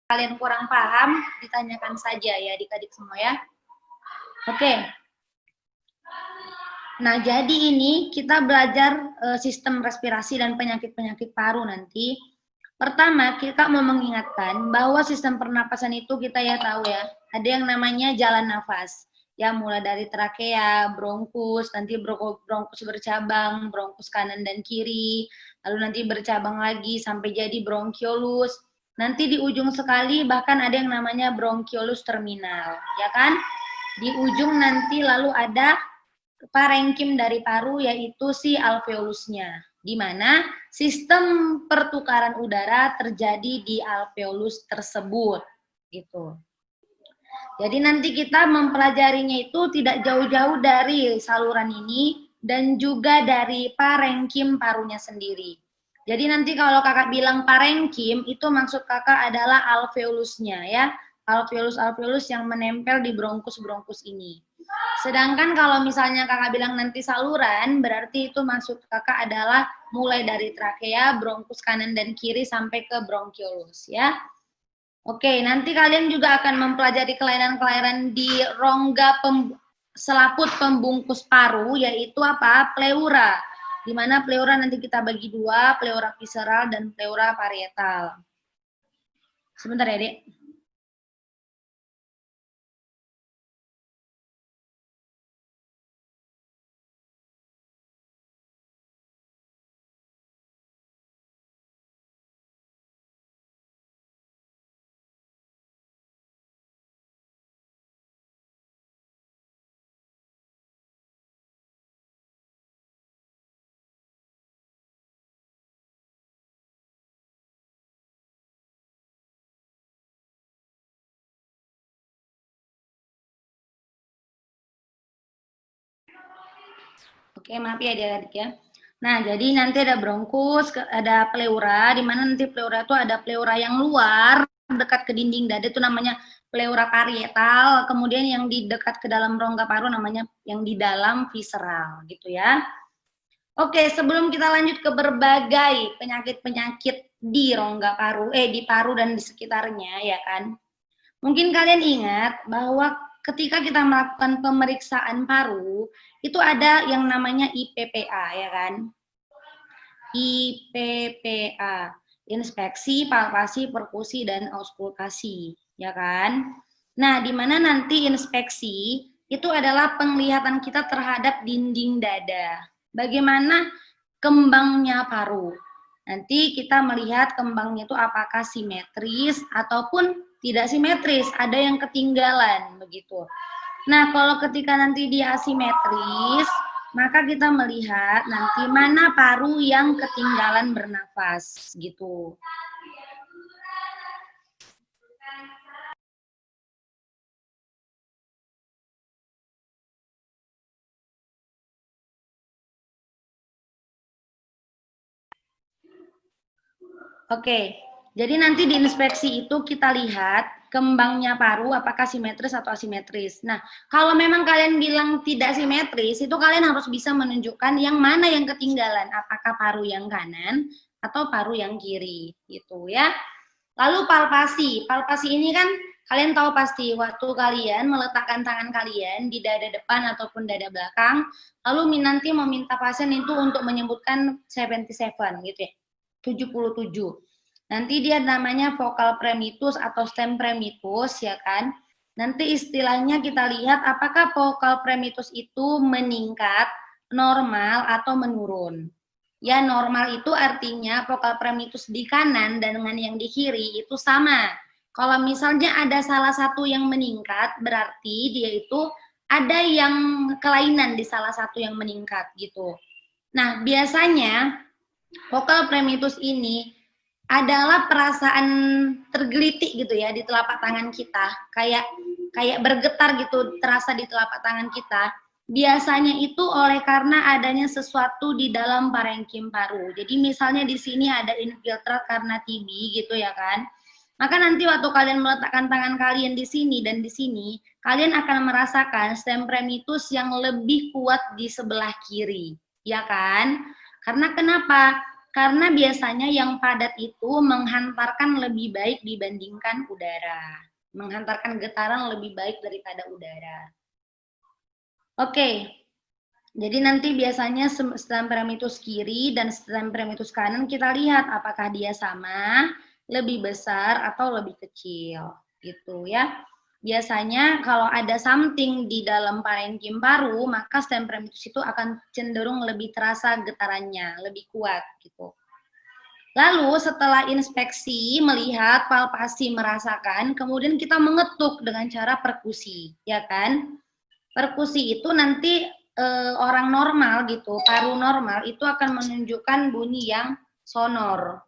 kalian kurang paham, ditanyakan saja ya adik-adik semua ya. Oke. Nah, jadi ini kita belajar sistem respirasi dan penyakit-penyakit paru nanti. Pertama, kita mau mengingatkan bahwa sistem pernapasan itu kita ya tahu ya, ada yang namanya jalan nafas. Ya, mulai dari trakea, bronkus, nanti bronkus bercabang, bronkus kanan dan kiri, lalu nanti bercabang lagi sampai jadi bronkiolus. Nanti di ujung sekali bahkan ada yang namanya bronkiolus terminal, ya kan? Di ujung nanti lalu ada parenkim dari paru yaitu si alveolusnya, di mana sistem pertukaran udara terjadi di alveolus tersebut, gitu. Jadi nanti kita mempelajarinya itu tidak jauh-jauh dari saluran ini dan juga dari parenkim parunya sendiri. Jadi nanti kalau kakak bilang parenkim, itu maksud kakak adalah alveolusnya ya, alveolus-alveolus yang menempel di bronkus-bronkus ini. Sedangkan kalau misalnya kakak bilang nanti saluran, berarti itu maksud kakak adalah mulai dari trakea, bronkus kanan dan kiri sampai ke bronkiolus ya. Oke, nanti kalian juga akan mempelajari kelainan-kelainan di rongga selaput pembungkus paru, yaitu apa? Pleura. Di mana pleura nanti kita bagi dua, pleura visceral dan pleura parietal. Sebentar ya, Dek. Oke, maaf ya adik-adik ya. Nah, jadi nanti ada bronkus, ada pleura, di mana nanti pleura itu ada pleura yang luar, dekat ke dinding dada itu namanya pleura parietal, kemudian yang di dekat ke dalam rongga paru namanya yang di dalam visceral, gitu ya. Oke, sebelum kita lanjut ke berbagai penyakit-penyakit di rongga paru, di paru dan di sekitarnya, ya kan. Mungkin kalian ingat bahwa ketika kita melakukan pemeriksaan paru, itu ada yang namanya IPPA, ya kan? IPPA, inspeksi, palpasi, perkusi, dan auskultasi, ya kan? Nah, di mana nanti inspeksi itu adalah penglihatan kita terhadap dinding dada. Bagaimana kembangnya paru. Nanti kita melihat kembangnya itu apakah simetris ataupun tidak simetris, ada yang ketinggalan begitu. Nah, kalau ketika nanti dia asimetris, maka kita melihat nanti mana paru yang ketinggalan bernafas gitu. Oke, jadi nanti di inspeksi itu kita lihat kembangnya paru apakah simetris atau asimetris. Nah, kalau memang kalian bilang tidak simetris, itu kalian harus bisa menunjukkan yang mana yang ketinggalan, apakah paru yang kanan atau paru yang kiri, gitu ya. Lalu palpasi, palpasi ini kan kalian tahu pasti waktu kalian meletakkan tangan kalian di dada depan ataupun dada belakang, lalu nanti meminta pasien itu untuk menyebutkan 77 gitu ya. 77. Nanti dia namanya vokal premitus atau stem premitus ya kan. Nanti istilahnya kita lihat apakah vokal premitus itu meningkat, normal atau menurun. Ya normal itu artinya vokal premitus di kanan dan dengan yang di kiri itu sama. Kalau misalnya ada salah satu yang meningkat berarti dia itu ada yang kelainan di salah satu yang meningkat gitu. Nah biasanya vokal premitus ini adalah perasaan tergelitik gitu ya di telapak tangan kita, kayak bergetar gitu terasa di telapak tangan kita. Biasanya itu oleh karena adanya sesuatu di dalam parenkim paru. Jadi misalnya di sini ada infiltrat karena TB gitu ya kan. Maka nanti waktu kalian meletakkan tangan kalian di sini dan di sini, kalian akan merasakan stem premitus yang lebih kuat di sebelah kiri, ya kan? Karena kenapa? Karena biasanya yang padat itu menghantarkan lebih baik dibandingkan udara. Menghantarkan getaran lebih baik daripada udara. Oke, jadi nanti biasanya stem paramitus kiri dan stem paramitus kanan kita lihat apakah dia sama, lebih besar, atau lebih kecil. Gitu ya. Biasanya kalau ada something di dalam parenkim paru, maka stem paramitus itu akan cenderung lebih terasa getarannya, lebih kuat gitu. Lalu setelah inspeksi, melihat, palpasi, merasakan, kemudian kita mengetuk dengan cara perkusi, ya kan? Perkusi itu nanti orang normal gitu, paru normal itu akan menunjukkan bunyi yang sonor.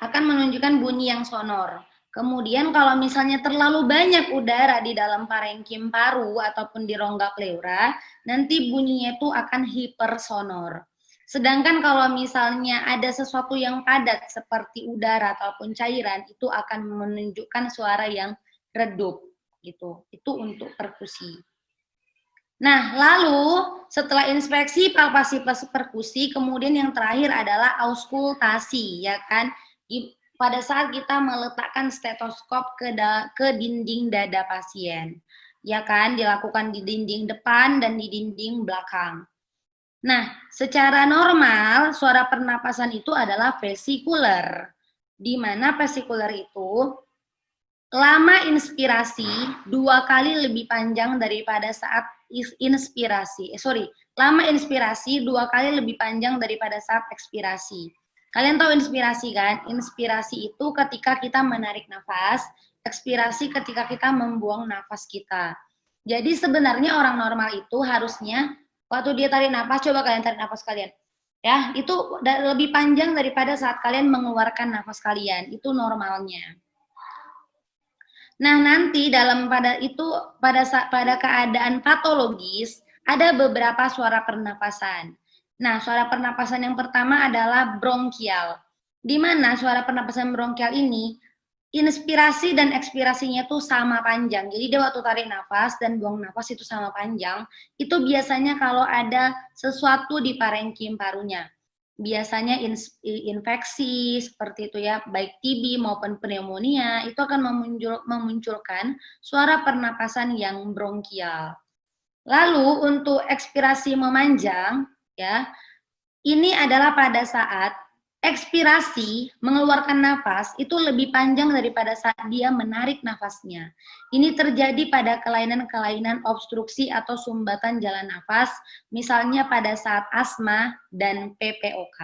Akan menunjukkan bunyi yang sonor. Kemudian kalau misalnya terlalu banyak udara di dalam parenkim paru ataupun di rongga pleura, nanti bunyinya itu akan hipersonor. Sedangkan kalau misalnya ada sesuatu yang padat seperti udara ataupun cairan, itu akan menunjukkan suara yang redup gitu. Itu untuk perkusi. Nah, lalu setelah inspeksi, palpasi, perkusi, kemudian yang terakhir adalah auskultasi, ya kan? Pada saat kita meletakkan stetoskop ke dinding dada pasien, ya kan, dilakukan di dinding depan dan di dinding belakang. Nah, secara normal suara pernapasan itu adalah vesikuler, di mana vesikuler itu lama inspirasi 2 kali lebih panjang daripada saat inspirasi. Lama inspirasi 2 kali lebih panjang daripada saat ekspirasi. Kalian tahu inspirasi kan? Inspirasi itu ketika kita menarik nafas, ekspirasi ketika kita membuang nafas kita. Jadi sebenarnya orang normal itu harusnya waktu dia tarik nafas, coba kalian tarik nafas kalian. Ya, itu lebih panjang daripada saat kalian mengeluarkan nafas kalian. Itu normalnya. Nah, nanti pada keadaan patologis ada beberapa suara pernapasan. Nah, suara pernapasan yang pertama adalah bronkial. Di mana suara pernapasan bronkial ini inspirasi dan ekspirasinya tuh sama panjang. Jadi dia waktu tarik nafas dan buang nafas itu sama panjang. Itu biasanya kalau ada sesuatu di parenkim parunya. Biasanya infeksi seperti itu ya, baik TB maupun pneumonia, itu akan memunculkan suara pernapasan yang bronkial. Lalu untuk ekspirasi memanjang, ya, ini adalah pada saat ekspirasi mengeluarkan nafas itu lebih panjang daripada saat dia menarik nafasnya. Ini terjadi pada kelainan-kelainan obstruksi atau sumbatan jalan nafas, misalnya pada saat asma dan PPOK.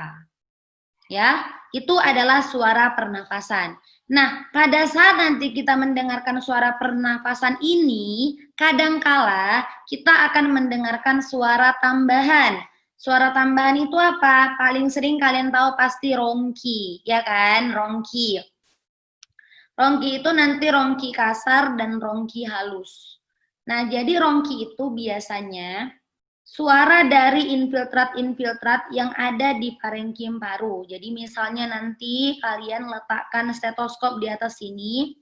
Ya, itu adalah suara pernafasan. Nah, pada saat nanti kita mendengarkan suara pernafasan ini, kadangkala kita akan mendengarkan suara tambahan. Suara tambahan itu apa? Paling sering kalian tahu pasti rongki, ya kan? Rongki. Rongki itu nanti rongki kasar dan rongki halus. Nah, jadi rongki itu biasanya suara dari infiltrat-infiltrat yang ada di parenkim paru. Jadi misalnya nanti kalian letakkan stetoskop di atas sini,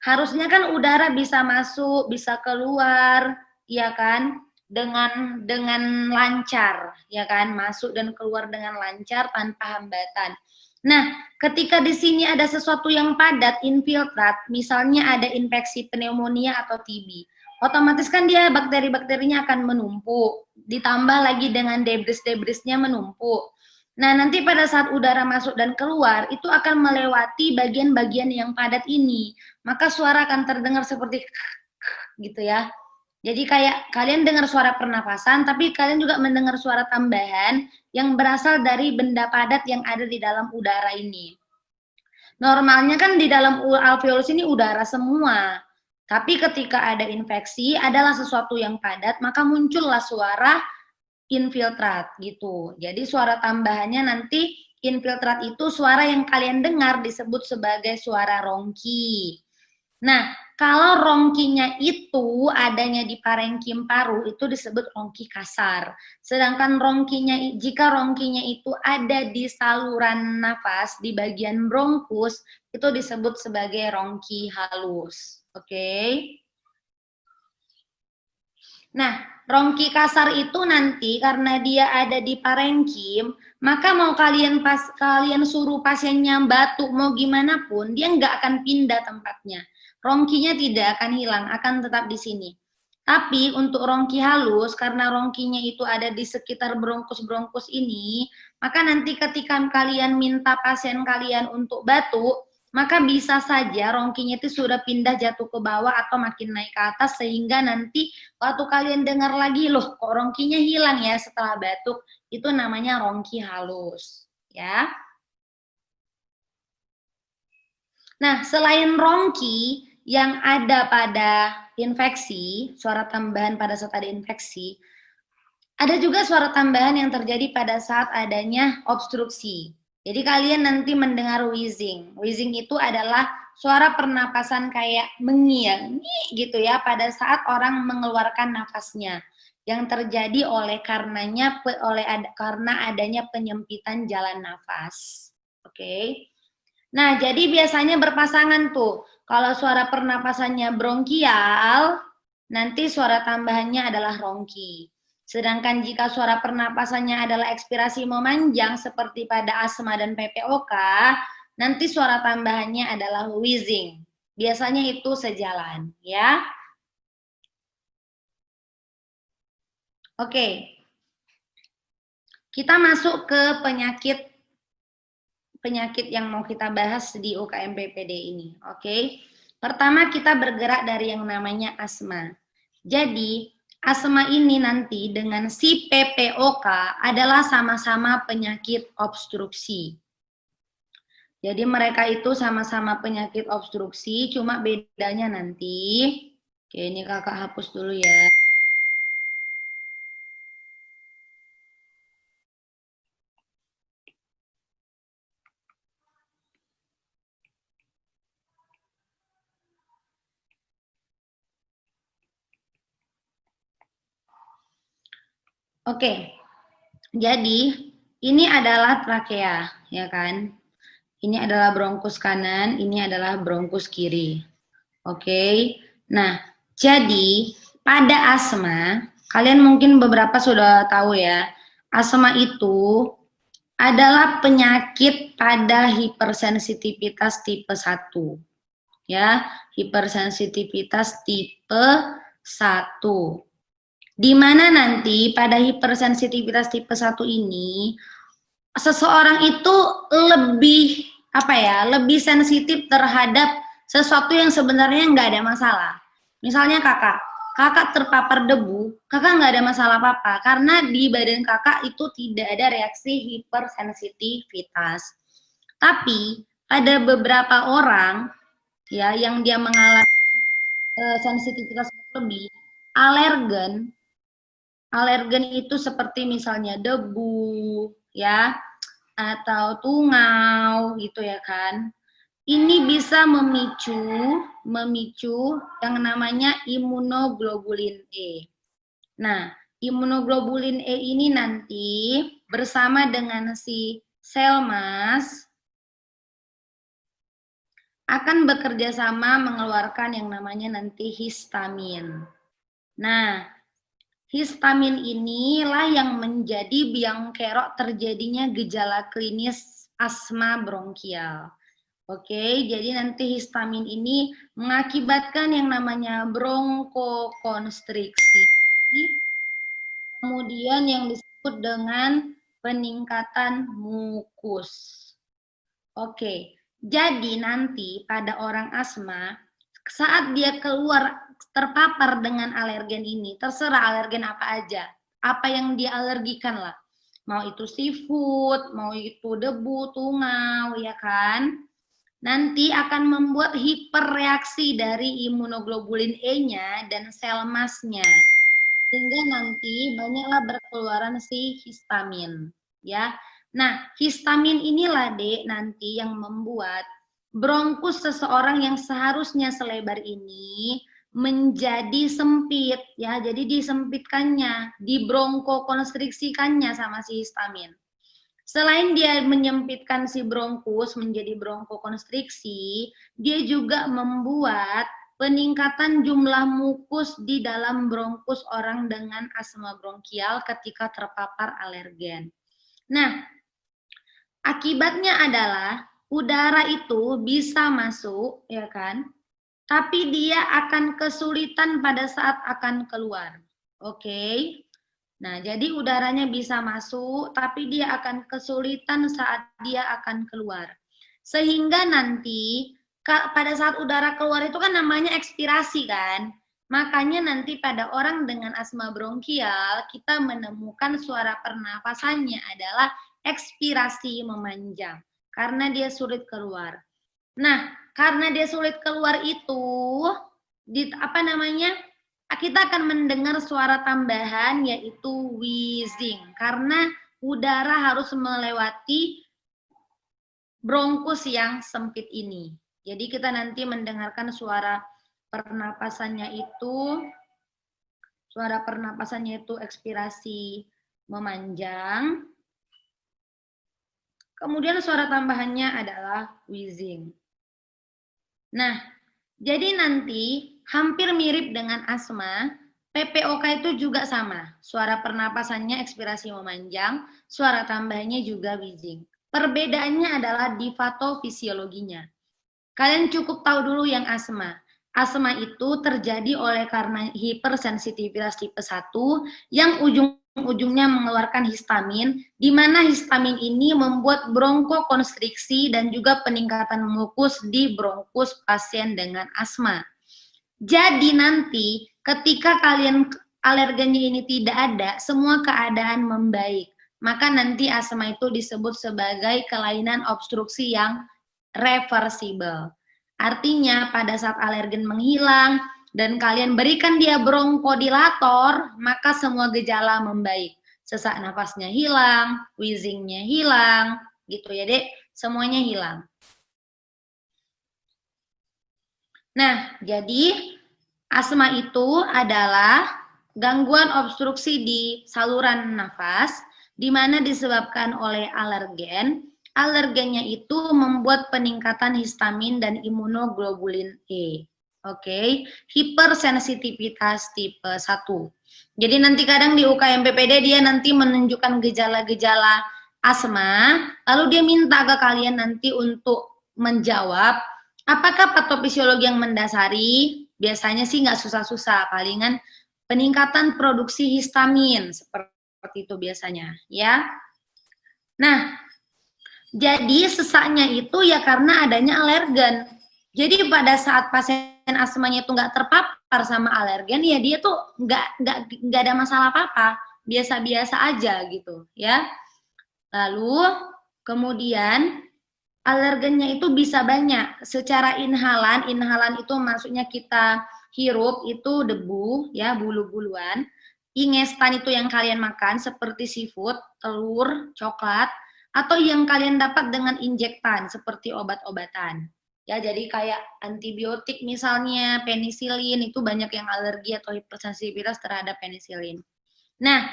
harusnya kan udara bisa masuk, bisa keluar, ya kan? Dengan lancar, ya kan? Masuk dan keluar dengan lancar tanpa hambatan. Nah, ketika di sini ada sesuatu yang padat, infiltrat, misalnya ada infeksi pneumonia atau TB, otomatis kan dia bakteri-bakterinya akan menumpuk, ditambah lagi dengan debris-debrisnya menumpuk. Nah, nanti pada saat udara masuk dan keluar, itu akan melewati bagian-bagian yang padat ini. Maka suara akan terdengar seperti gitu ya. Jadi kayak kalian dengar suara pernapasan, tapi kalian juga mendengar suara tambahan yang berasal dari benda padat yang ada di dalam udara ini. Normalnya kan di dalam alveolus ini udara semua. Tapi ketika ada infeksi, adalah sesuatu yang padat, maka muncullah suara infiltrat gitu. Jadi suara tambahannya nanti infiltrat itu suara yang kalian dengar disebut sebagai suara rongki. Nah, kalau rongkinya itu adanya di parenkim paru itu disebut rongki kasar. Sedangkan jika rongkinya itu ada di saluran nafas di bagian bronkus itu disebut sebagai rongki halus. Oke. Nah, rongki kasar itu nanti karena dia ada di parenkim, maka mau kalian suruh pasiennya batuk mau gimana pun, dia nggak akan pindah tempatnya. Rongkinya tidak akan hilang, akan tetap di sini. Tapi untuk rongki halus, karena rongkinya itu ada di sekitar bronkus-bronkus ini, maka nanti ketika kalian minta pasien kalian untuk batuk, maka bisa saja rongkinya itu sudah pindah jatuh ke bawah atau makin naik ke atas, sehingga nanti waktu kalian dengar lagi, loh kok rongkinya hilang ya setelah batuk, itu namanya rongki halus. Ya. Nah, selain rongki yang ada pada infeksi, suara tambahan pada saat ada infeksi, ada juga suara tambahan yang terjadi pada saat adanya obstruksi. Jadi kalian nanti mendengar wheezing. Wheezing itu adalah suara pernapasan kayak mengiang gitu ya pada saat orang mengeluarkan nafasnya yang terjadi karena adanya penyempitan jalan nafas. Oke. Nah, jadi biasanya berpasangan tuh. Kalau suara pernapasannya bronkial, nanti suara tambahannya adalah rongki. Sedangkan jika suara pernapasannya adalah ekspirasi memanjang seperti pada asma dan PPOK, nanti suara tambahannya adalah wheezing. Biasanya itu sejalan, ya. Oke. Kita masuk ke penyakit yang mau kita bahas di UKM PPD ini. Oke. Pertama kita bergerak dari yang namanya asma. Jadi, asma ini nanti dengan si PPOK adalah sama-sama penyakit obstruksi. Jadi mereka itu sama-sama penyakit obstruksi, cuma bedanya nanti. Oke, ini kakak hapus dulu ya. Oke, jadi ini adalah trakea, ya kan? Ini adalah bronkus kanan, ini adalah bronkus kiri. Oke, nah jadi pada asma, kalian mungkin beberapa sudah tahu ya, asma itu adalah penyakit pada hipersensitivitas tipe 1. Ya, hipersensitivitas tipe 1. Di mana nanti pada hipersensitivitas tipe 1 ini seseorang itu lebih lebih sensitif terhadap sesuatu yang sebenarnya nggak ada masalah. Misalnya kakak terpapar debu, kakak nggak ada masalah apa-apa karena di badan kakak itu tidak ada reaksi hipersensitivitas. Tapi ada beberapa orang ya yang dia mengalami sensitivitas lebih, alergen itu seperti misalnya debu ya atau tungau gitu ya kan. Ini bisa memicu yang namanya imunoglobulin E. Nah, imunoglobulin E ini nanti bersama dengan si sel mas akan bekerja sama mengeluarkan yang namanya nanti histamin. Nah, histamin inilah yang menjadi biang kerok terjadinya gejala klinis asma bronkial. Oke, jadi nanti histamin ini mengakibatkan yang namanya bronkokonstriksi. Kemudian yang disebut dengan peningkatan mukus. Oke, jadi nanti pada orang asma, saat dia keluar terpapar dengan alergen ini, terserah alergen apa aja, apa yang dia alergikan lah. Mau itu seafood, mau itu debu, tungau, ya kan? Nanti akan membuat hiperreaksi dari imunoglobulin E-nya dan sel masnya. Sehingga nanti banyaklah berkeluaran si histamin, ya. Nah, histamin inilah Dek nanti yang membuat bronkus seseorang yang seharusnya selebar ini menjadi sempit, ya. Jadi disempitkannya, dibronkokonstriksikannya sama si histamin. Selain dia menyempitkan si bronkus menjadi bronkokonstriksi, dia juga membuat peningkatan jumlah mukus di dalam bronkus orang dengan asma bronkial ketika terpapar alergen. Nah, akibatnya adalah udara itu bisa masuk, ya kan? Tapi dia akan kesulitan pada saat akan keluar. Oke. Nah, jadi udaranya bisa masuk, tapi dia akan kesulitan saat dia akan keluar. Sehingga nanti pada saat udara keluar itu kan namanya ekspirasi kan. Makanya nanti pada orang dengan asma bronkial, kita menemukan suara pernapasannya adalah ekspirasi memanjang. Karena dia sulit keluar. Nah, karena dia sulit keluar itu, kita akan mendengar suara tambahan yaitu wheezing karena udara harus melewati bronkus yang sempit ini. Jadi kita nanti mendengarkan suara pernapasannya itu ekspirasi memanjang. Kemudian suara tambahannya adalah wheezing. Nah, jadi nanti hampir mirip dengan asma, PPOK itu juga sama. Suara pernapasannya ekspirasi memanjang, suara tambahannya juga wheezing. Perbedaannya adalah di patofisiologinya. Kalian cukup tahu dulu yang asma. Asma itu terjadi karena hipersensitivitas tipe 1 yang ujung-ujungnya mengeluarkan histamin, di mana histamin ini membuat bronkokonstriksi dan juga peningkatan mukus di bronkus pasien dengan asma. Jadi nanti ketika kalian alergennya ini tidak ada, semua keadaan membaik. Maka nanti asma itu disebut sebagai kelainan obstruksi yang reversible. Artinya pada saat alergen menghilang dan kalian berikan dia bronkodilator, maka semua gejala membaik. Sesak nafasnya hilang, wheezingnya hilang, gitu ya Dek, semuanya hilang. Nah, jadi asma itu adalah gangguan obstruksi di saluran nafas, di mana disebabkan oleh alergen. Alergennya itu membuat peningkatan histamin dan imunoglobulin E. Oke, hipersensitivitas tipe 1. Jadi nanti kadang di UKM PPD dia nanti menunjukkan gejala-gejala asma, lalu dia minta ke kalian nanti untuk menjawab apakah patofisiologi yang mendasari. Biasanya sih nggak susah-susah, palingan peningkatan produksi histamin, seperti itu biasanya, ya. Nah, jadi sesaknya itu ya karena adanya alergen. Jadi pada saat pasien asmanya itu nggak terpapar sama alergen, ya dia tuh nggak ada masalah apa-apa, biasa-biasa aja gitu, ya. Lalu kemudian alergennya itu bisa banyak. Secara inhalan itu maksudnya kita hirup itu debu, ya, bulu-buluan. Ingestan itu yang kalian makan seperti seafood, telur, coklat, atau yang kalian dapat dengan injektan seperti obat-obatan. Ya, jadi kayak antibiotik misalnya, penisilin, itu banyak yang alergi atau hipersensitivitas terhadap penisilin. Nah,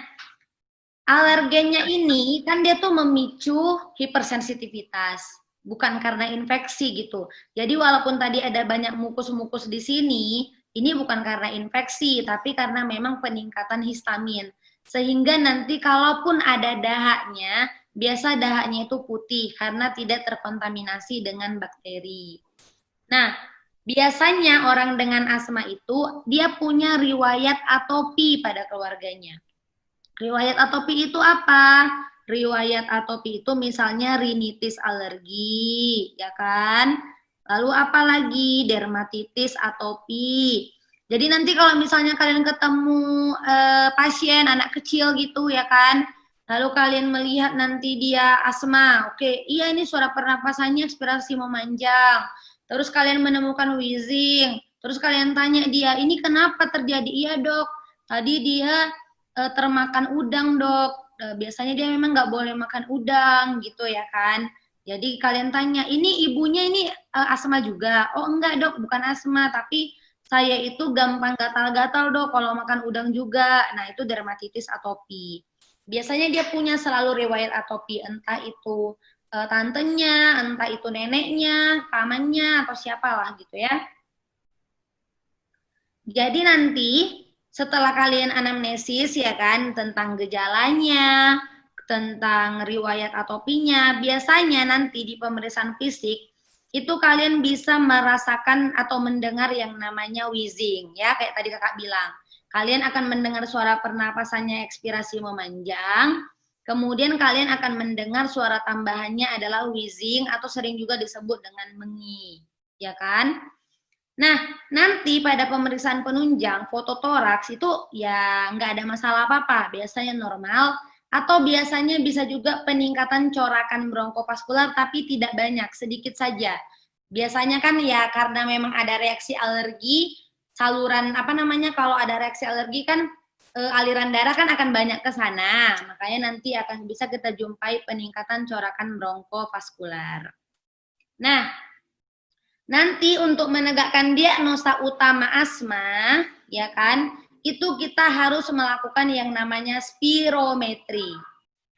alergennya ini kan dia tuh memicu hipersensitivitas, bukan karena infeksi gitu. Jadi walaupun tadi ada banyak mukus-mukus di sini, ini bukan karena infeksi, tapi karena memang peningkatan histamin. Sehingga nanti kalaupun ada dahaknya, biasa dahaknya itu putih karena tidak terkontaminasi dengan bakteri. Nah, biasanya orang dengan asma itu dia punya riwayat atopi pada keluarganya. Riwayat atopi itu apa? Riwayat atopi itu misalnya rinitis alergi, ya kan? Lalu apa lagi? Dermatitis atopi. Jadi nanti kalau misalnya kalian ketemu pasien anak kecil gitu ya kan, lalu kalian melihat nanti dia asma, oke, iya ini suara pernapasannya ekspirasi memanjang. Terus kalian menemukan wheezing, terus kalian tanya dia, ini kenapa terjadi? Iya dok, tadi dia termakan udang dok. Biasanya dia memang nggak boleh makan udang gitu ya kan. Jadi kalian tanya, ini ibunya ini asma juga? Oh enggak dok, bukan asma, tapi saya itu gampang gatal-gatal dok kalau makan udang juga. Nah itu dermatitis atopi. Biasanya dia punya selalu riwayat atopi, entah itu tantenya, entah itu neneknya, pamannya, atau siapalah gitu ya. Jadi nanti setelah kalian anamnesis ya kan tentang gejalanya, tentang riwayat atopinya, biasanya nanti di pemeriksaan fisik itu kalian bisa merasakan atau mendengar yang namanya wheezing ya, kayak tadi kakak bilang. Kalian akan mendengar suara pernapasannya ekspirasi memanjang, kemudian kalian akan mendengar suara tambahannya adalah wheezing atau sering juga disebut dengan mengi, ya kan? Nah, nanti pada pemeriksaan penunjang fototoraks itu ya nggak ada masalah apa-apa, biasanya normal, atau biasanya bisa juga peningkatan corakan bronkopaskular tapi tidak banyak, sedikit saja. Biasanya kan ya karena memang ada reaksi alergi, saluran apa namanya kalau ada reaksi alergi kan aliran darah kan akan banyak ke sana, makanya nanti akan bisa kita jumpai peningkatan corakan bronkopaskular. Nah, nanti untuk menegakkan diagnosa utama asma, ya kan, itu kita harus melakukan yang namanya spirometri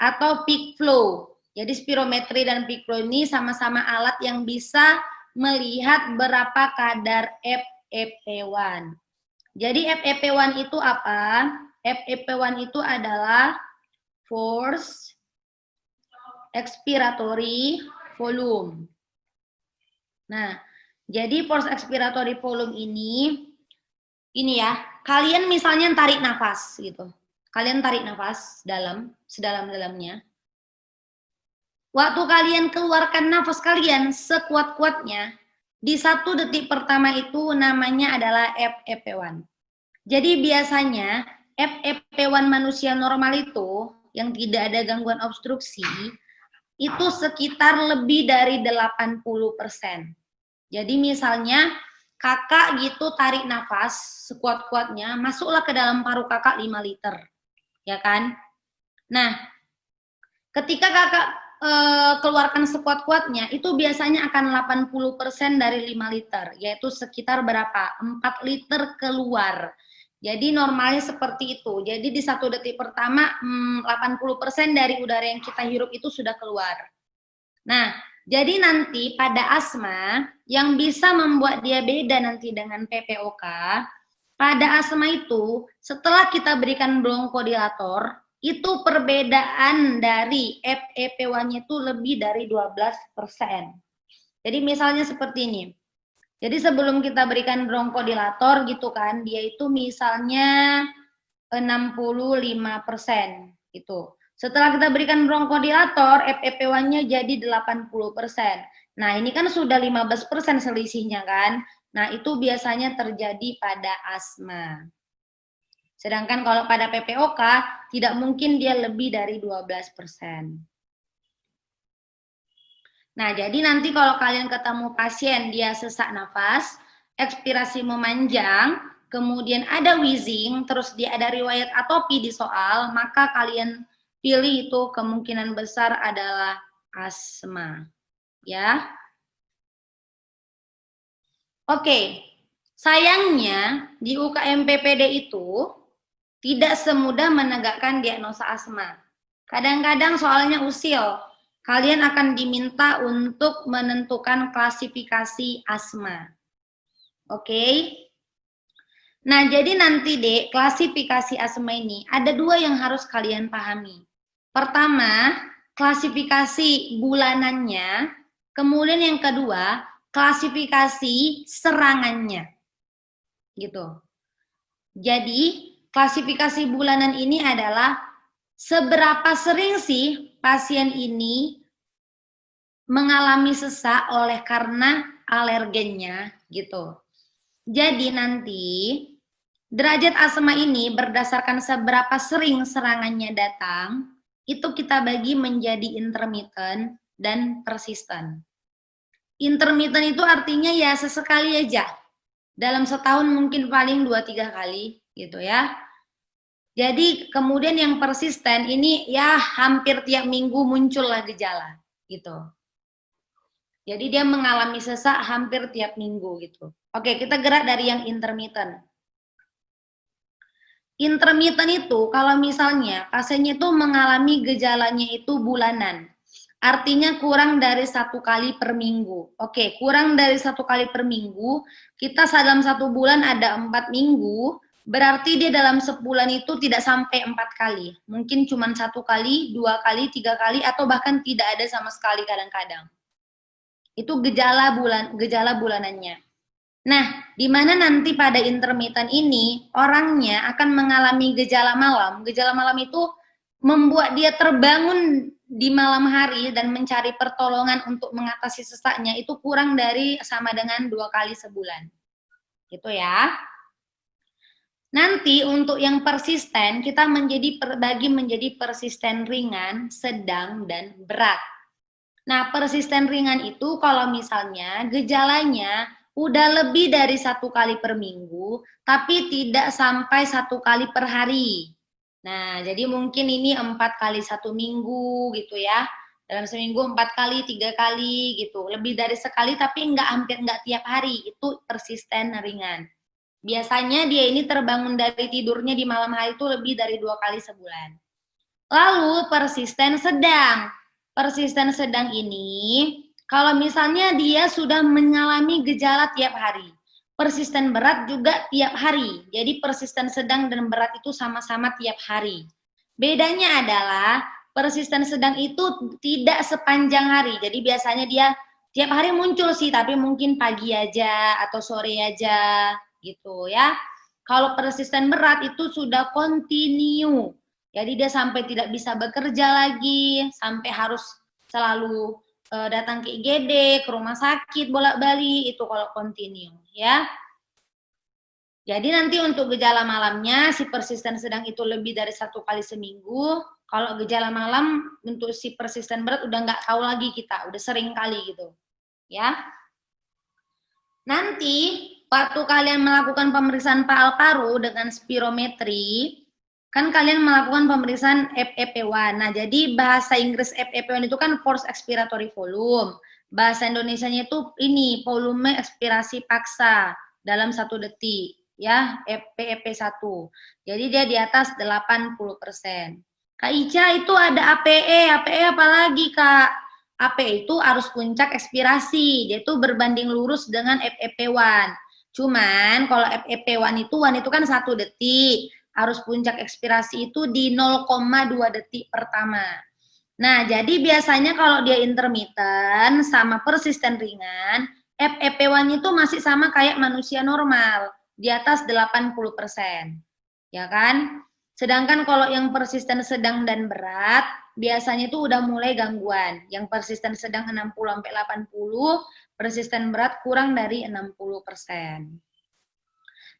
atau peak flow. Jadi spirometri dan peak flow ini sama-sama alat yang bisa melihat berapa kadar FEP1. Jadi FEP1 itu apa? FEP1 itu adalah force expiratory volume. Nah, jadi force expiratory volume ini ya, kalian misalnya tarik nafas gitu. Kalian tarik nafas dalam, sedalam-dalamnya. Waktu kalian keluarkan nafas kalian sekuat-kuatnya, di 1 detik pertama itu namanya adalah FEP1. Jadi biasanya FEP1 manusia normal itu, yang tidak ada gangguan obstruksi, itu sekitar lebih dari 80%. Jadi misalnya kakak gitu tarik nafas sekuat-kuatnya, masuklah ke dalam paru kakak 5 liter, ya kan? Nah, ketika kakak keluarkan sekuat-kuatnya, itu biasanya akan 80% dari 5 liter, yaitu sekitar berapa? 4 liter keluar. Jadi normalnya seperti itu. Jadi di 1 detik pertama, 80% dari udara yang kita hirup itu sudah keluar. Nah, jadi nanti pada asma yang bisa membuat dia beda nanti dengan PPOK, pada asma itu setelah kita berikan bronkodilator, itu perbedaan dari FEP1-nya itu lebih dari 12%. Jadi misalnya seperti ini. Jadi sebelum kita berikan bronkodilator gitu kan, dia itu misalnya 65% gitu. Setelah kita berikan bronkodilator, FEP1-nya jadi 80%. Nah, ini kan sudah 15% selisihnya kan. Nah, itu biasanya terjadi pada asma. Sedangkan kalau pada PPOK, tidak mungkin dia lebih dari 12%. Nah, jadi nanti kalau kalian ketemu pasien, dia sesak nafas, ekspirasi memanjang, kemudian ada wheezing, terus dia ada riwayat atopi di soal, maka kalian pilih itu kemungkinan besar adalah asma. Ya. Oke. Sayangnya di UKM PPD itu tidak semudah menegakkan diagnosa asma. Kadang-kadang soalnya usil. Kalian akan diminta untuk menentukan klasifikasi asma. Oke. Nah, jadi nanti deh klasifikasi asma ini ada 2 yang harus kalian pahami. Pertama, klasifikasi bulanannya, kemudian yang kedua, klasifikasi serangannya. Gitu. Jadi, klasifikasi bulanan ini adalah seberapa sering sih pasien ini mengalami sesak oleh karena alergennya gitu. Jadi nanti derajat asma ini berdasarkan seberapa sering serangannya datang, itu kita bagi menjadi intermittent dan persistent. Intermittent itu artinya ya sesekali aja. Dalam setahun mungkin paling 2-3 kali gitu ya. Jadi kemudian yang persisten ini ya hampir tiap minggu muncullah gejala gitu. Jadi dia mengalami sesak hampir tiap minggu gitu. Oke, kita gerak dari yang intermittent. Intermittent itu kalau misalnya pasiennya itu mengalami gejalanya itu bulanan. artinya kurang dari 1 kali per minggu. Oke, kurang dari 1 kali per minggu, kita dalam 1 bulan ada 4 minggu, berarti dia dalam sebulan itu tidak sampai 4 kali. Mungkin cuma 1 kali, 2 kali, 3 kali, atau bahkan tidak ada sama sekali kadang-kadang. Itu gejala bulanannya. Nah, di mana nanti pada intermittent ini orangnya akan mengalami gejala malam. Gejala malam itu membuat dia terbangun di malam hari dan mencari pertolongan untuk mengatasi sesaknya itu kurang dari sama dengan 2 kali sebulan. Gitu ya. Nanti untuk yang persisten kita bagi menjadi persisten ringan, sedang, dan berat. Nah, persisten ringan itu kalau misalnya gejalanya udah lebih dari 1 kali per minggu, tapi tidak sampai 1 kali per hari. Nah, jadi mungkin ini 4 kali 1 minggu gitu ya. Dalam seminggu 4 kali, 3 kali gitu. Lebih dari sekali tapi hampir nggak tiap hari. Itu persisten ringan. Biasanya dia ini terbangun dari tidurnya di malam hari itu lebih dari 2 kali sebulan. Lalu persisten sedang. Persisten sedang ini, kalau misalnya dia sudah mengalami gejala tiap hari. Persisten berat juga tiap hari. Jadi persisten sedang dan berat itu sama-sama tiap hari. Bedanya adalah persisten sedang itu tidak sepanjang hari. Jadi biasanya dia tiap hari muncul sih, tapi mungkin pagi aja atau sore aja gitu ya. Kalau persisten berat itu sudah kontinu. Jadi dia sampai tidak bisa bekerja lagi, sampai harus selalu datang ke IGD, ke rumah sakit, bolak-balik, itu kalau kontinu ya. Jadi nanti untuk gejala malamnya, si persisten sedang itu lebih dari 1 kali seminggu. Kalau gejala malam untuk si persisten berat udah nggak tahu lagi kita, udah sering kali gitu ya. Nanti waktu kalian melakukan pemeriksaan paru dengan spirometri, kan kalian melakukan pemeriksaan FEP1. Nah, jadi bahasa Inggris FEP1 itu kan forced expiratory volume. Bahasa Indonesianya itu ini volume ekspirasi paksa dalam 1 detik, ya, FEP1. Jadi dia di atas 80%. Kak Ica itu ada APE, APE apalagi Kak? APE itu arus puncak ekspirasi, dia itu berbanding lurus dengan FEP1. Cuman kalau FEP1 itu kan 1 detik, arus puncak ekspirasi itu di 0,2 detik pertama. Nah, jadi biasanya kalau dia intermittent sama persisten ringan, FEP1 itu masih sama kayak manusia normal, di atas 80%. Ya kan? Sedangkan kalau yang persisten sedang dan berat, biasanya itu udah mulai gangguan. Yang persisten sedang 60-80, persisten berat kurang dari 60%.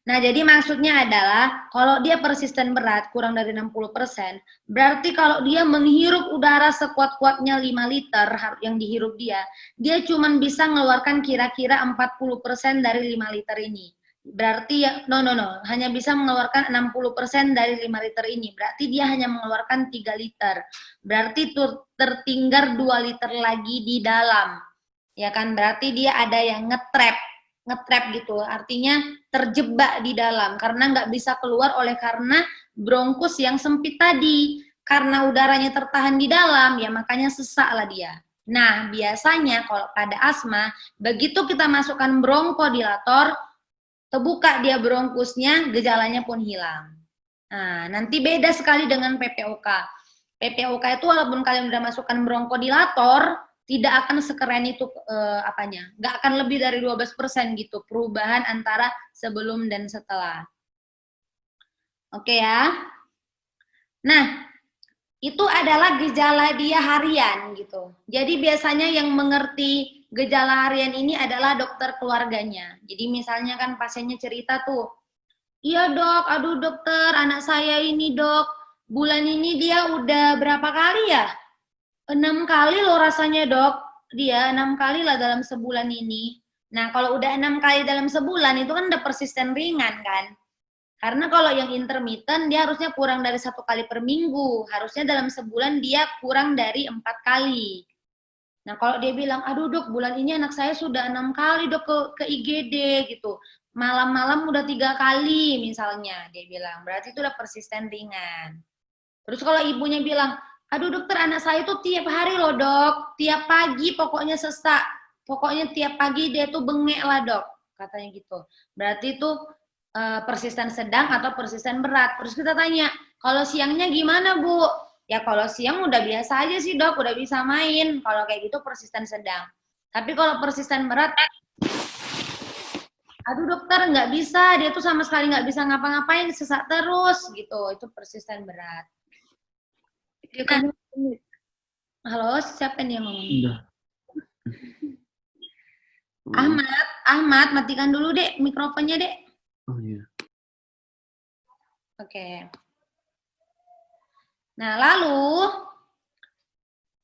Nah, jadi maksudnya adalah kalau dia persisten berat kurang dari 60%, berarti kalau dia menghirup udara sekuat-kuatnya 5 liter yang dihirup dia cuma bisa mengeluarkan kira-kira 40% dari 5 liter ini. Berarti ya, hanya bisa mengeluarkan 60% dari 5 liter ini. Berarti dia hanya mengeluarkan 3 liter. Berarti tertinggal 2 liter lagi di dalam. Ya kan, berarti dia ada yang ngetrap gitu, artinya terjebak di dalam karena nggak bisa keluar oleh karena bronkus yang sempit tadi, karena udaranya tertahan di dalam ya makanya sesak lah dia. Nah biasanya kalau pada asma begitu kita masukkan bronkodilator, terbuka dia bronkusnya, gejalanya pun hilang. Nah nanti beda sekali dengan PPOK. PPOK itu walaupun kalian udah masukkan bronkodilator, tidak akan sekeren itu nggak akan lebih dari 12% gitu perubahan antara sebelum dan setelah. Oke ya. Nah, itu adalah gejala dia harian gitu. Jadi biasanya yang mengerti gejala harian ini adalah dokter keluarganya. Jadi misalnya kan pasiennya cerita tuh, "Iya, Dok, aduh dokter, anak saya ini, Dok, bulan ini dia udah berapa kali ya? 6 kali loh rasanya Dok, dia 6 kali lah dalam sebulan ini." Nah kalau udah 6 kali dalam sebulan itu kan udah persisten ringan kan. Karena kalau yang intermittent dia harusnya kurang dari 1 kali per minggu, harusnya dalam sebulan dia kurang dari 4 kali. Nah kalau dia bilang, "Aduh Dok, bulan ini anak saya sudah 6 kali Dok ke IGD gitu, malam-malam udah 3 kali misalnya," dia bilang, berarti itu udah persisten ringan. Terus kalau ibunya bilang, Aduh dokter, anak saya tuh tiap hari loh dok, tiap pagi pokoknya sesak, pokoknya tiap pagi dia tuh bengek lah dok, katanya gitu. Berarti itu persisten sedang atau persisten berat. Terus kita tanya, kalau siangnya gimana bu? Ya kalau siang udah biasa aja sih dok, udah bisa main. Kalau kayak gitu persisten sedang. Tapi kalau persisten berat, aduh dokter nggak bisa, dia tuh sama sekali nggak bisa ngapa-ngapain, sesak terus gitu. Itu persisten berat. Ya, kamu Halo, siapa nih yang ngomong? udah. Ahmad, Ahmad, matikan dulu dek mikrofonnya dek. Oh iya. Oke. Nah lalu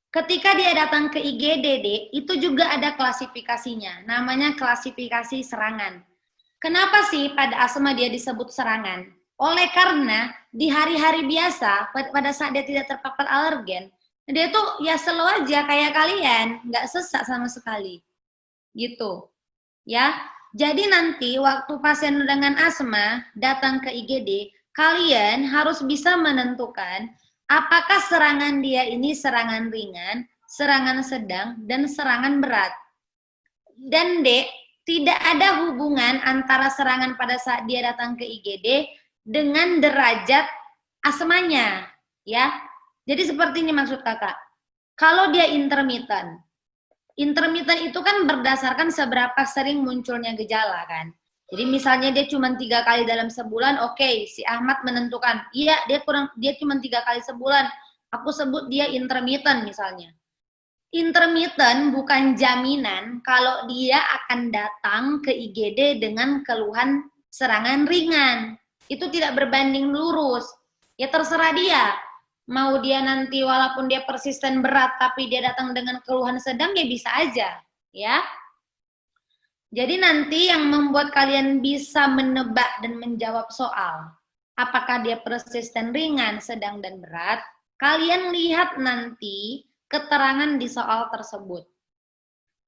ketika dia datang ke IGD dek, itu juga ada klasifikasinya. Namanya klasifikasi serangan. Kenapa sih pada asma dia disebut serangan? Oleh karena di hari-hari biasa, pada saat dia tidak terpapar alergen, dia tuh ya slow aja kayak kalian, nggak sesak sama sekali. Gitu. Ya, jadi nanti waktu pasien dengan asma datang ke IGD, kalian harus bisa menentukan apakah serangan dia ini serangan ringan, serangan sedang, dan serangan berat. Dan D, tidak ada hubungan antara serangan pada saat dia datang ke IGD dengan derajat asmanya, ya. Jadi seperti ini maksud kakak. Kalau dia intermittent, intermittent itu kan berdasarkan seberapa sering munculnya gejala kan. Jadi misalnya dia cuma 3 kali dalam sebulan, oke, si Ahmad menentukan, iya dia cuma 3 kali sebulan, aku sebut dia intermittent misalnya. Intermittent bukan jaminan kalau dia akan datang ke IGD dengan keluhan serangan ringan. Itu tidak berbanding lurus. Ya terserah dia. Mau dia nanti walaupun dia persisten berat tapi dia datang dengan keluhan sedang ya bisa aja, ya. Jadi nanti yang membuat kalian bisa menebak dan menjawab soal apakah dia persisten ringan, sedang dan berat, kalian lihat nanti keterangan di soal tersebut.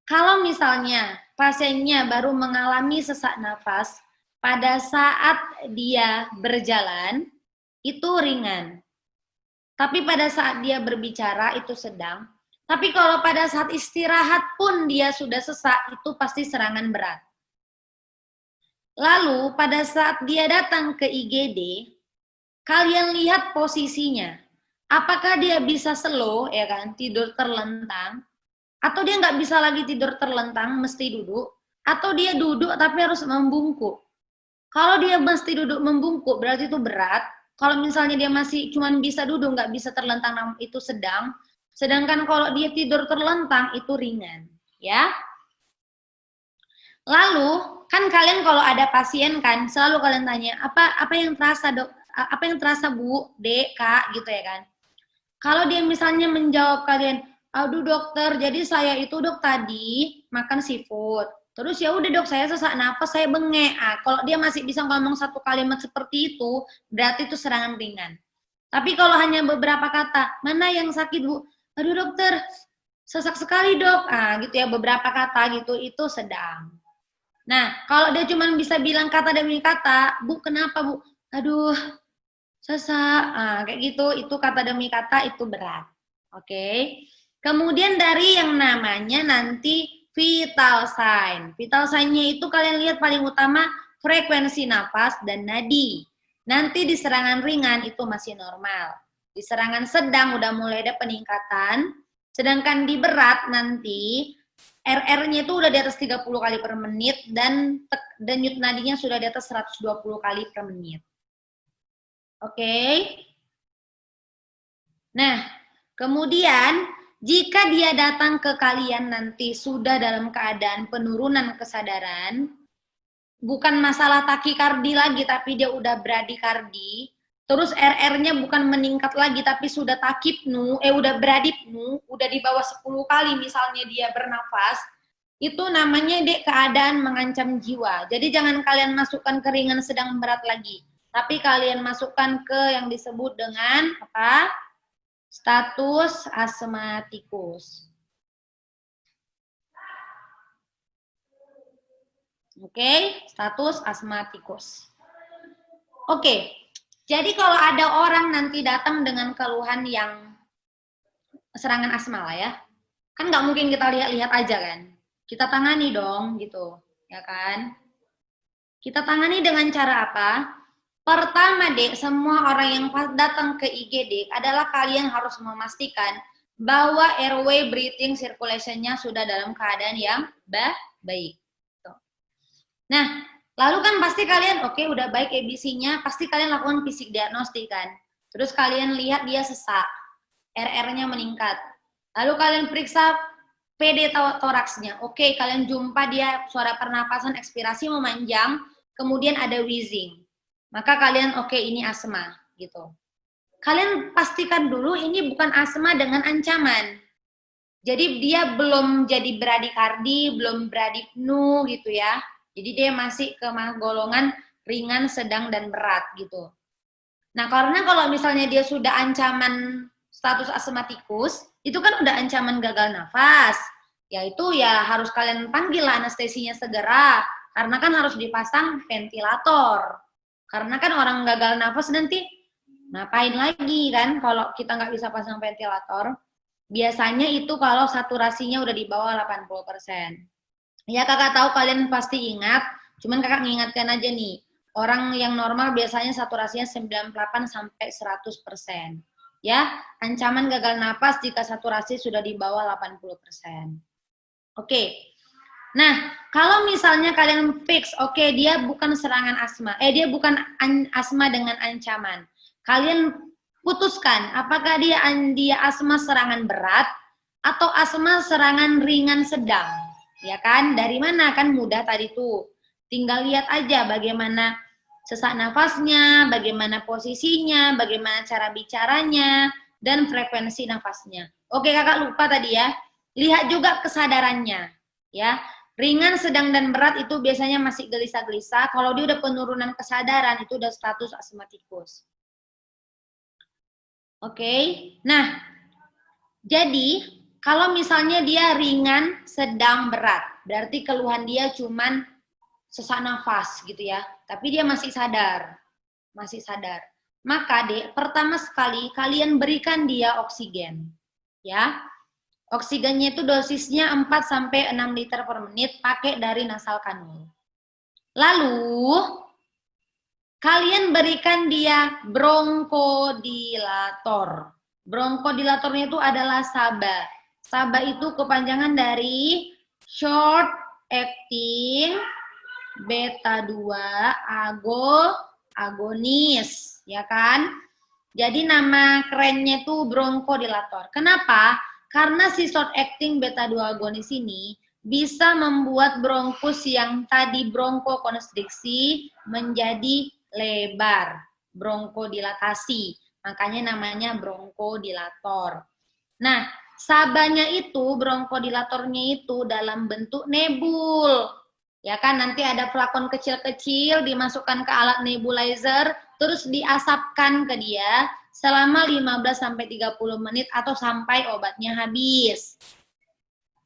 Kalau misalnya pasiennya baru mengalami sesak nafas pada saat dia berjalan, itu ringan. Tapi pada saat dia berbicara itu sedang. Tapi kalau pada saat istirahat pun dia sudah sesak, itu pasti serangan berat. Lalu pada saat dia datang ke IGD, kalian lihat posisinya. Apakah dia bisa slow, ya kan, tidur terlentang, atau dia nggak bisa lagi tidur terlentang, mesti duduk, atau dia duduk tapi harus membungkuk. Kalau dia mesti duduk membungkuk, berarti itu berat. Kalau misalnya dia masih cuma bisa duduk, nggak bisa terlentang, itu sedang. Sedangkan kalau dia tidur terlentang, itu ringan. Ya. Lalu, kan kalian kalau ada pasien kan, selalu kalian tanya, apa yang terasa dok? Apa yang terasa bu, dek, kak, gitu ya kan. Kalau dia misalnya menjawab kalian, aduh dokter, jadi saya itu dok tadi makan seafood. Terus ya udah dok, saya sesak napas, saya bengek. Kalau dia masih bisa ngomong satu kalimat seperti itu, berarti itu serangan ringan. Tapi kalau hanya beberapa kata, mana yang sakit bu? Aduh dokter, sesak sekali dok. Gitu ya, beberapa kata gitu, itu sedang. Nah, kalau dia cuma bisa bilang kata demi kata, bu kenapa bu? Aduh, sesak, kayak gitu, itu kata demi kata, itu berat. Oke. Kemudian dari yang namanya nanti vital sign. Vital sign-nya itu kalian lihat paling utama frekuensi nafas dan nadi. Nanti di serangan ringan itu masih normal. Di serangan sedang udah mulai ada peningkatan. Sedangkan di berat nanti RR-nya itu udah di atas 30 kali per menit dan denyut nadinya sudah di atas 120 kali per menit. Oke. Nah, kemudian jika dia datang ke kalian nanti sudah dalam keadaan penurunan kesadaran, bukan masalah takikardi lagi, tapi dia udah bradikardi, terus RR-nya bukan meningkat lagi, tapi sudah takipnu, udah bradipnu, udah di bawah 10 kali misalnya dia bernafas, itu namanya dek keadaan mengancam jiwa. Jadi jangan kalian masukkan ke ringan sedang berat lagi, tapi kalian masukkan ke yang disebut dengan apa? Status asmatikus. Oke, status asmatikus. Oke, jadi kalau ada orang nanti datang dengan keluhan yang serangan asma lah ya. Kan nggak mungkin kita lihat-lihat aja kan. Kita tangani dong gitu, ya kan? Kita tangani dengan cara apa? Pertama, Dek, semua orang yang datang ke IGD adalah kalian harus memastikan bahwa airway breathing circulation-nya sudah dalam keadaan yang baik. Nah, lalu kan pasti kalian, oke, udah baik ABC-nya, pasti kalian lakukan fisik diagnostik kan. Terus kalian lihat dia sesak, RR-nya meningkat. Lalu kalian periksa PD toraksnya. Oke, kalian jumpa dia suara pernapasan ekspirasi memanjang, kemudian ada wheezing. Maka kalian oke, ini asma gitu. Kalian pastikan dulu ini bukan asma dengan ancaman. Jadi dia belum jadi bradikardi, belum bradipnu gitu ya. Jadi dia masih ke golongan ringan, sedang, dan berat gitu. Nah, karena kalau misalnya dia sudah ancaman status asmatikus, itu kan udah ancaman gagal nafas. Yaitu ya harus kalian panggil anestesinya segera, karena kan harus dipasang ventilator. Karena kan orang gagal nafas nanti ngapain lagi kan kalau kita nggak bisa pasang ventilator. Biasanya itu kalau saturasinya udah di bawah 80%. Ya kakak tahu kalian pasti ingat, cuman kakak mengingatkan aja nih. Orang yang normal biasanya saturasinya 98 sampai 100%. Ya, ancaman gagal napas jika saturasi sudah di bawah 80%. Oke. Nah, kalau misalnya kalian fix, oke, dia bukan serangan asma, dia bukan asma dengan ancaman. Kalian putuskan apakah dia asma serangan berat atau asma serangan ringan sedang. Ya kan? Dari mana? Kan mudah tadi tuh. Tinggal lihat aja bagaimana sesak nafasnya, bagaimana posisinya, bagaimana cara bicaranya, dan frekuensi nafasnya. Oke, kakak lupa tadi ya. Lihat juga kesadarannya. Ya, ringan, sedang, dan berat itu biasanya masih gelisah-gelisah. Kalau dia udah penurunan kesadaran, itu udah status asmatikus. Oke, nah, jadi kalau misalnya dia ringan, sedang, berat, berarti keluhan dia cuman sesak nafas gitu ya, tapi dia masih sadar. Maka Dek, pertama sekali kalian berikan dia oksigen. Ya. Oksigennya itu dosisnya 4 sampai 6 liter per menit pakai dari nasal kanul. Lalu kalian berikan dia bronkodilator. Bronkodilatornya itu adalah SABA. SABA itu kepanjangan dari short acting beta 2 agonis, ya kan? Jadi nama kerennya itu bronkodilator. Kenapa? Karena si short acting beta 2 agonis ini bisa membuat bronkus yang tadi bronkokonstriksi menjadi lebar, bronkodilatasi. Makanya namanya bronkodilator. Nah, sabanya itu, bronkodilatornya itu dalam bentuk nebul. Ya kan, nanti ada flakon kecil-kecil dimasukkan ke alat nebulizer, terus diasapkan ke dia selama 15-30 menit atau sampai obatnya habis.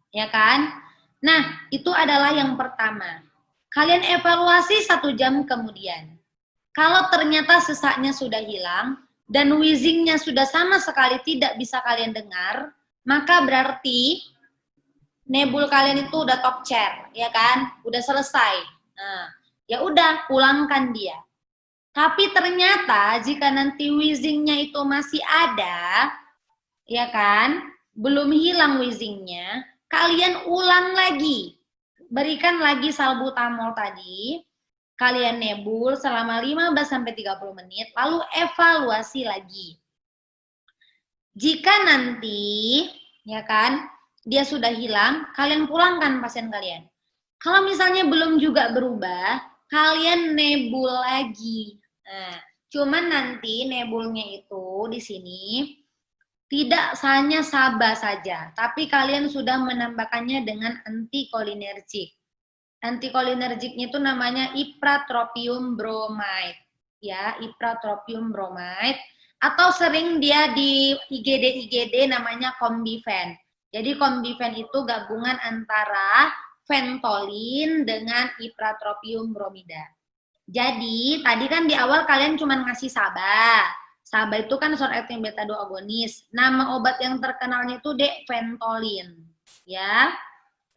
Ya kan? Nah, itu adalah yang pertama. Kalian evaluasi 1 jam kemudian. Kalau ternyata sesaknya sudah hilang dan wheezingnya sudah sama sekali tidak bisa kalian dengar, maka berarti nebul kalian itu udah top chair, ya kan? Udah selesai. Nah, ya udah pulangkan dia. Tapi ternyata jika nanti wheezingnya itu masih ada, ya kan, belum hilang wheezingnya, kalian ulang lagi. Berikan lagi salbutamol tadi, kalian nebul selama 15-30 menit, lalu evaluasi lagi. Jika nanti, ya kan, dia sudah hilang, kalian pulangkan pasien kalian. Kalau misalnya belum juga berubah, kalian nebul lagi. Nah, cuman nanti nebulnya itu di sini tidak hanya SABA saja, tapi kalian sudah menambahkannya dengan antikolinergik. Antikolinergiknya itu namanya ipratropium bromide, ya, ipratropium bromide, atau sering dia di IGD namanya Combifen. Jadi Combifen itu gabungan antara Ventolin dengan ipratropium bromida. Jadi, tadi kan di awal kalian cuma ngasih SABA. SABA itu kan short acting beta 2 agonis. Nama obat yang terkenalnya itu Ventolin. Ya,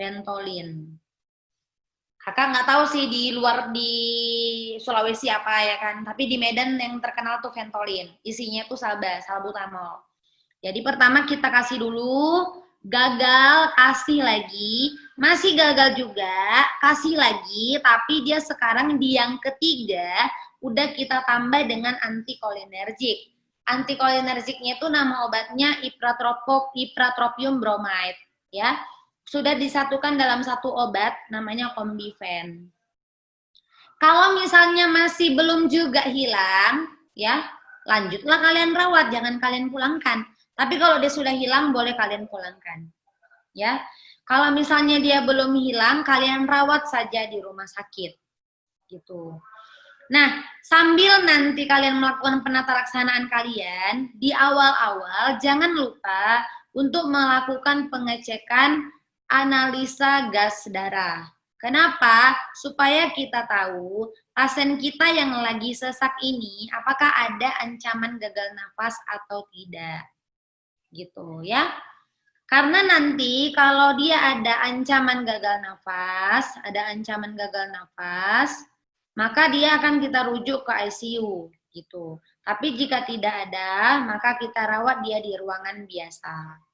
Ventolin. Kakak nggak tahu sih di luar di Sulawesi apa ya kan, tapi di Medan yang terkenal tuh Ventolin. Isinya tuh SABA, salbutamol. Jadi pertama kita kasih dulu, gagal, kasih lagi, masih gagal juga, kasih lagi, tapi dia sekarang di yang ketiga, udah kita tambah dengan antikolinergik. Antikolinergiknya itu nama obatnya ipratropium bromide, ya. Sudah disatukan dalam satu obat, namanya Combifen. Kalau misalnya masih belum juga hilang, ya, lanjutlah kalian rawat, jangan kalian pulangkan. Tapi kalau dia sudah hilang, boleh kalian pulangkan. Ya, kalau misalnya dia belum hilang, kalian rawat saja di rumah sakit. Gitu. Nah, sambil nanti kalian melakukan penata laksanaan kalian, di awal-awal jangan lupa untuk melakukan pengecekan analisa gas darah. Kenapa? Supaya kita tahu pasien kita yang lagi sesak ini apakah ada ancaman gagal nafas atau tidak. Gitu ya. Karena nanti kalau dia ada ancaman gagal nafas, maka dia akan kita rujuk ke ICU gitu. Tapi jika tidak ada, maka kita rawat dia di ruangan biasa.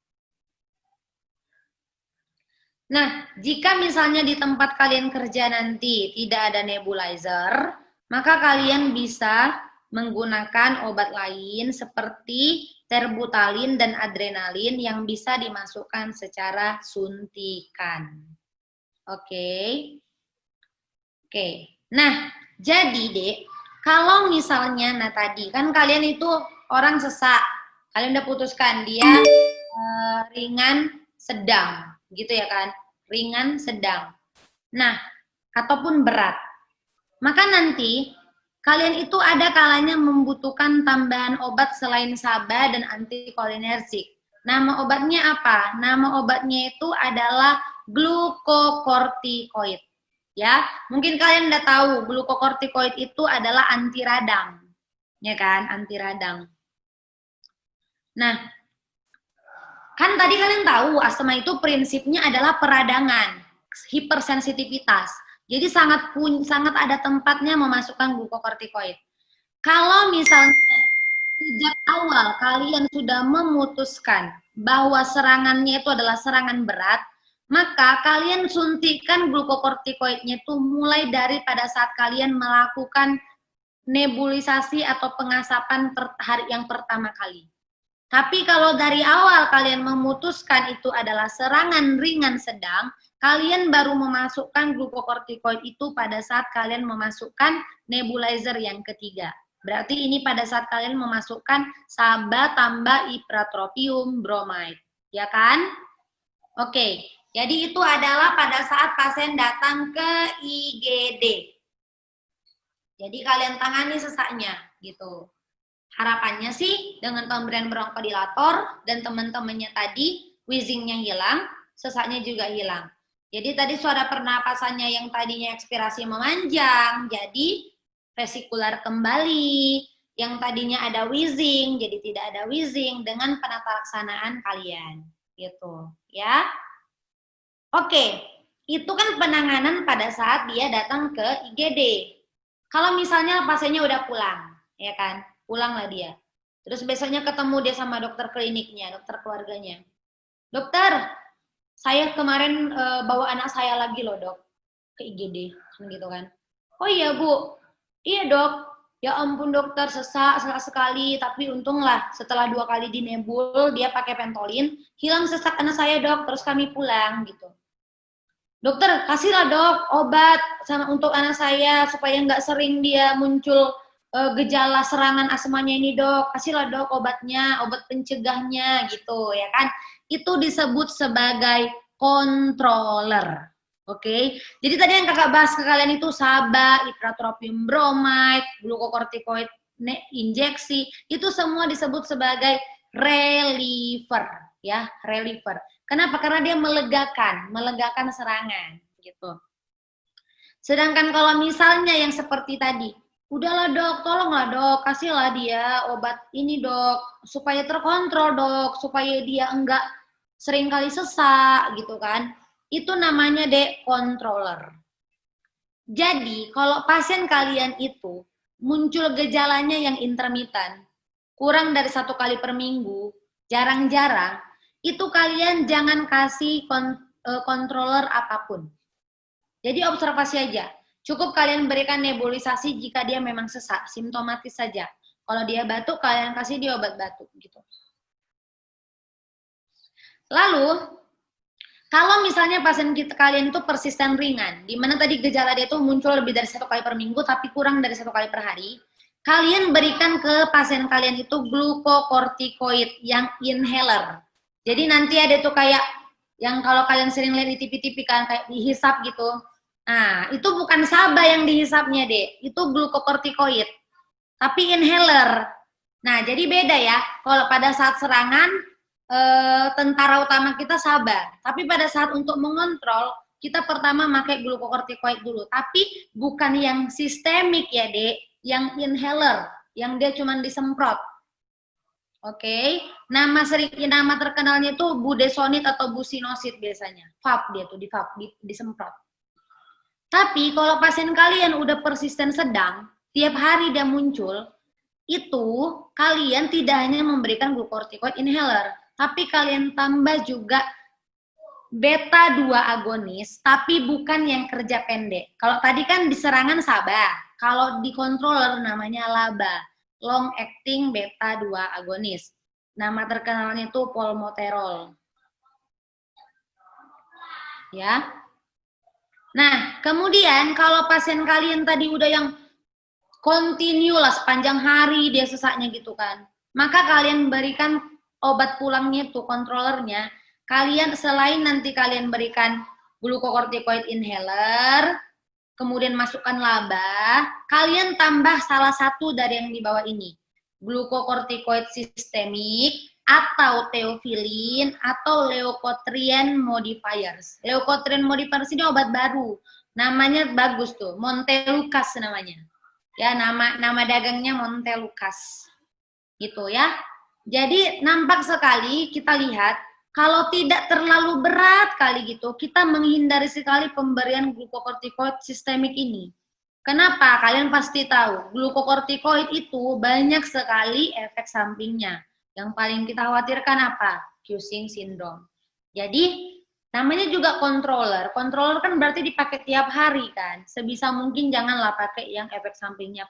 Nah, jika misalnya di tempat kalian kerja nanti tidak ada nebulizer, maka kalian bisa menggunakan obat lain seperti terbutalin dan adrenalin yang bisa dimasukkan secara suntikan. Oke. Nah, jadi Dek, kalau misalnya tadi kan kalian itu orang sesak, kalian udah putuskan dia ringan sedang, gitu ya kan? Ringan sedang. Nah, ataupun berat. Maka nanti kalian itu ada kalanya membutuhkan tambahan obat selain SABA dan antikolinergik. Nama obatnya apa? Nama obatnya itu adalah glukokortikoid. Ya, mungkin kalian udah tahu glukokortikoid itu adalah anti radang. Ya kan, anti radang. Nah, kan tadi kalian tahu asma itu prinsipnya adalah peradangan, hipersensitivitas. Jadi sangat ada tempatnya memasukkan glukokortikoid. Kalau misalnya sejak awal kalian sudah memutuskan bahwa serangannya itu adalah serangan berat, maka kalian suntikan glukokortikoidnya itu mulai dari pada saat kalian melakukan nebulisasi atau pengasapan hari yang pertama kali. Tapi kalau dari awal kalian memutuskan itu adalah serangan ringan sedang, kalian baru memasukkan glukokortikoid itu pada saat kalian memasukkan nebulizer yang ketiga. Berarti ini pada saat kalian memasukkan SABA tambah ipratropium bromide. Ya kan? Oke, jadi itu adalah pada saat pasien datang ke IGD. Jadi kalian tangani sesaknya gitu. Harapannya sih dengan pemberian bronkodilator dan teman-temannya tadi, wheezingnya hilang, sesaknya juga hilang. Jadi tadi suara pernapasannya yang tadinya ekspirasi memanjang, jadi vesikular kembali. Yang tadinya ada wheezing, jadi tidak ada wheezing dengan penata laksanaan kalian. Gitu, ya. Oke, itu kan penanganan pada saat dia datang ke IGD. Kalau misalnya pasiennya udah pulang, ya kan? Pulanglah dia. Terus besoknya ketemu dia sama dokter kliniknya, dokter keluarganya. Dokter, saya kemarin bawa anak saya lagi loh dok, ke IGD, gitu kan. Oh iya bu, iya dok, ya ampun dokter sesak sekali, tapi untunglah setelah 2 kali dinebul, dia pakai Ventolin, hilang sesak anak saya dok, terus kami pulang gitu. Dokter, kasihlah dok obat sama untuk anak saya supaya nggak sering dia muncul gejala serangan asmanya ini dok, kasihlah dok obatnya, obat pencegahnya gitu ya kan. Itu disebut sebagai controller. Oke. Jadi tadi yang kakak bahas ke kalian itu SABA, ipratropium bromide, glukokortikoid injeksi, itu semua disebut sebagai reliever ya, reliever. Kenapa? Karena dia melegakan serangan gitu. Sedangkan kalau misalnya yang seperti tadi, Udahlah dok, tolonglah dok, kasihlah dia obat ini dok, supaya terkontrol dok, supaya dia enggak sering kali sesak gitu kan. Itu namanya controller. Jadi kalau pasien kalian itu muncul gejalanya yang intermittent, kurang dari 1 kali per minggu, jarang-jarang, itu kalian jangan kasih controller apapun. Jadi observasi aja. Cukup kalian berikan nebulisasi jika dia memang sesak, simptomatis saja. Kalau dia batuk, kalian kasih dia obat batuk gitu. Lalu, kalau misalnya pasien kalian itu persisten ringan, di mana tadi gejala dia itu muncul lebih dari 1 kali per minggu, tapi kurang dari 1 kali per hari, kalian berikan ke pasien kalian itu glukokortikoid yang inhaler. Jadi nanti ada tuh kayak, yang kalau kalian sering lihat di TV-TV kan, kayak dihisap gitu. Nah, itu bukan SABA yang dihisapnya, Dek. Itu glukokortikoid. Tapi inhaler. Nah, jadi beda ya. Kalau pada saat serangan, tentara utama kita SABA. Tapi pada saat untuk mengontrol, kita pertama pakai glukokortikoid dulu. Tapi bukan yang sistemik ya, Dek. Yang inhaler. Yang dia cuma disemprot. Oke, nama terkenalnya itu budesonid atau businosid biasanya. VAP dia tuh, disemprot. Tapi kalau pasien kalian udah persisten sedang, tiap hari dia muncul, itu kalian tidak hanya memberikan glukokortikoid inhaler, tapi kalian tambah juga beta 2 agonis, tapi bukan yang kerja pendek. Kalau tadi kan di serangan SABA, kalau di controller namanya LABA, long acting beta 2 agonis. Nama terkenalnya itu polmoterol. Ya. Nah, kemudian kalau pasien kalian tadi udah yang continue lah sepanjang hari dia sesaknya gitu kan, maka kalian berikan obat pulangnya tuh, kontrolernya, kalian selain nanti kalian berikan glukokortikoid inhaler, kemudian masukkan LABA, kalian tambah salah satu dari yang di bawah ini, glukokortikoid sistemik, atau teofilin, atau leukotriene modifiers. Leukotriene modifiers ini obat baru, namanya bagus tuh, Montelukast namanya. Ya, nama dagangnya Montelukast. Gitu ya. Jadi nampak sekali kita lihat, kalau tidak terlalu berat kali gitu, kita menghindari sekali pemberian glukokortikoid sistemik ini. Kenapa? Kalian pasti tahu, glukokortikoid itu banyak sekali efek sampingnya. Yang paling kita khawatirkan apa? Cushing syndrome. Jadi, namanya juga controller. Controller kan berarti dipakai tiap hari kan. Sebisa mungkin janganlah pakai yang efek sampingnya